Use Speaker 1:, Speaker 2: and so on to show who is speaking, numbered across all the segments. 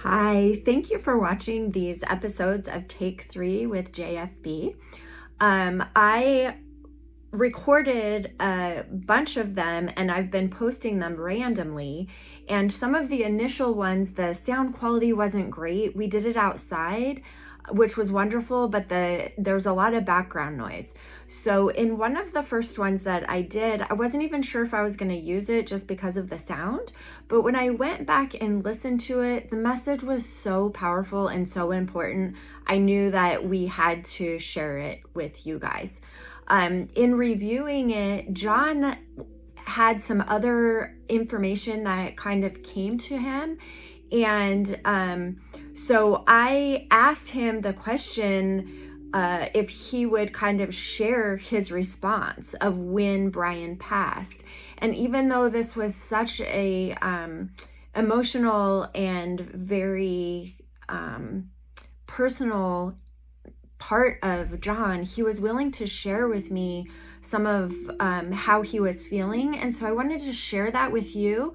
Speaker 1: Hi, thank you for watching these episodes of Take 3 with JFB. I recorded a bunch of them and I've been posting them randomly. And some of the initial ones, the sound quality wasn't great. We did it outside, which was wonderful, but there's a lot of background noise. So in one of the first ones that I did, I wasn't even sure if I was going to use it just because of the sound. But when I went back and listened to it, the message was so powerful and so important. I knew that we had to share it with you guys. In reviewing it, John had some other information that kind of came to him. And so I asked him the question if he would kind of share his response of when Brian passed. And even though this was such a emotional and very personal part of John, he was willing to share with me some of how he was feeling. And so I wanted to share that with you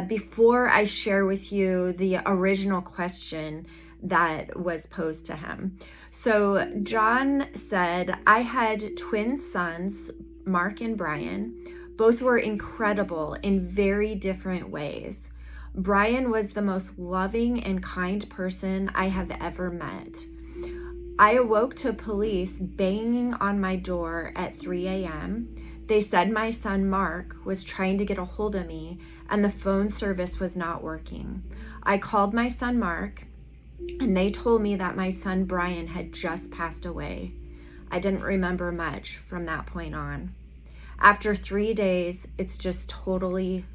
Speaker 1: before I share with you the original question that was posed to him. So John said, I had twin sons, Mark and Brian. Both were incredible in very different ways. Brian was the most loving and kind person I have ever met. I awoke to police banging on my door at 3 a.m. They said my son Mark was trying to get a hold of me and the phone service was not working. I called my son Mark and they told me that my son Brian had just passed away. I didn't remember much from that point on. After 3 days, it's just totally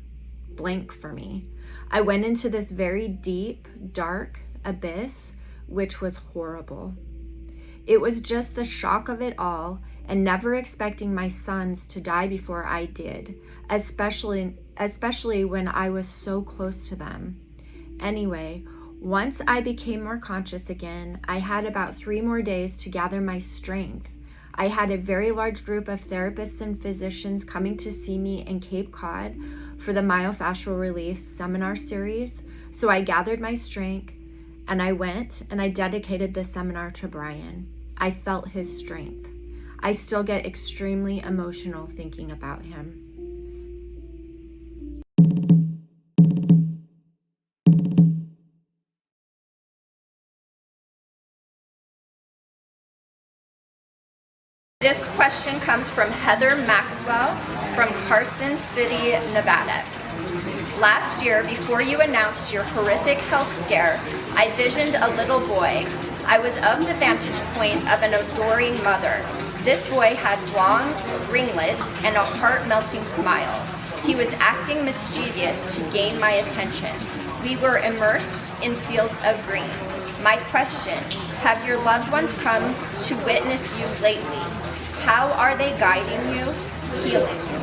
Speaker 1: blank for me. I went into this very deep, dark abyss, which was horrible. It was just the shock of it all and never expecting my sons to die before I did, especially when I was so close to them. Anyway, once I became more conscious again, I had about 3 more days to gather my strength. I had a very large group of therapists and physicians coming to see me in Cape Cod for the myofascial release seminar series. So I gathered my strength and I went and I dedicated the seminar to Brian. I felt his strength. I still get extremely emotional thinking about him. This question comes from Heather Maxwell from Carson City, Nevada. Last year, before you announced your horrific health scare, I visioned a little boy. I was of the vantage point of an adoring mother. This boy had long ringlets and a heart-melting smile. He was acting mischievous to gain my attention. We were immersed in fields of green. My question, have your loved ones come to witness you lately? How are they guiding you, healing you?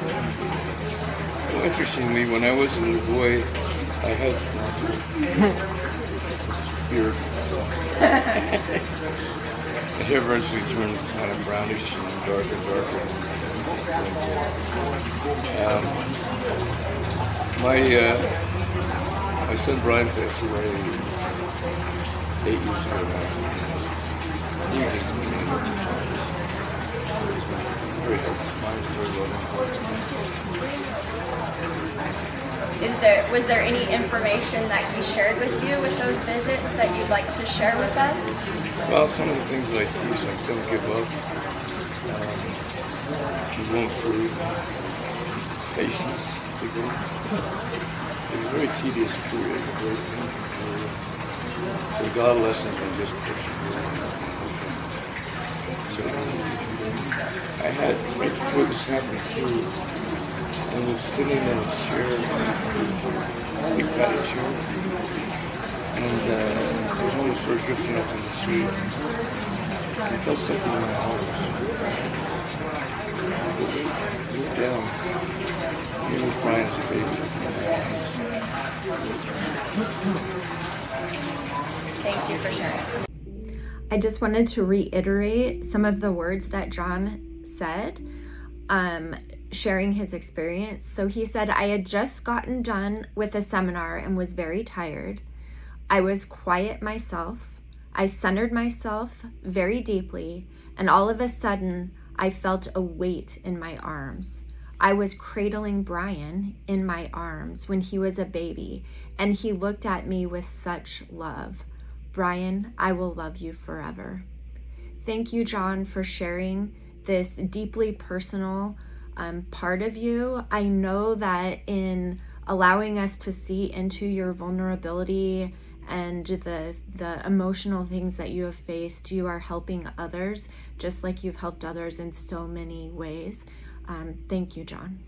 Speaker 2: Well, interestingly, when I was a little boy, I had beard. The hair eventually turned kind of brownish and darker. My son Brian passed away 8 years ago now. He was very helpful. Mine was very loving.
Speaker 1: Was there any information that he shared with you with those visits that you'd like to share with us?
Speaker 2: Well, some of the things that I teach, like don't give up. You won't prove. Patience, particularly. It's a very tedious period, a very painful period. The God lessons are just persevering. So I had, right before this happened too, I was sitting in a chair, a big padded chair, and I was almost sort of drifting up in the street. I felt something in my heart. I looked down. Here was Brian as a baby.
Speaker 1: Thank you for sharing. I just wanted to reiterate some of the words that John said, sharing his experience. So he said, I had just gotten done with a seminar and was very tired. I was quiet myself. I centered myself very deeply, and all of a sudden, I felt a weight in my arms. I was cradling Brian in my arms when he was a baby, and he looked at me with such love. Brian, I will love you forever. Thank you, John, for sharing this deeply personal part of you. I know that in allowing us to see into your vulnerability and the emotional things that you have faced, you are helping others just like you've helped others in so many ways. Thank you, John.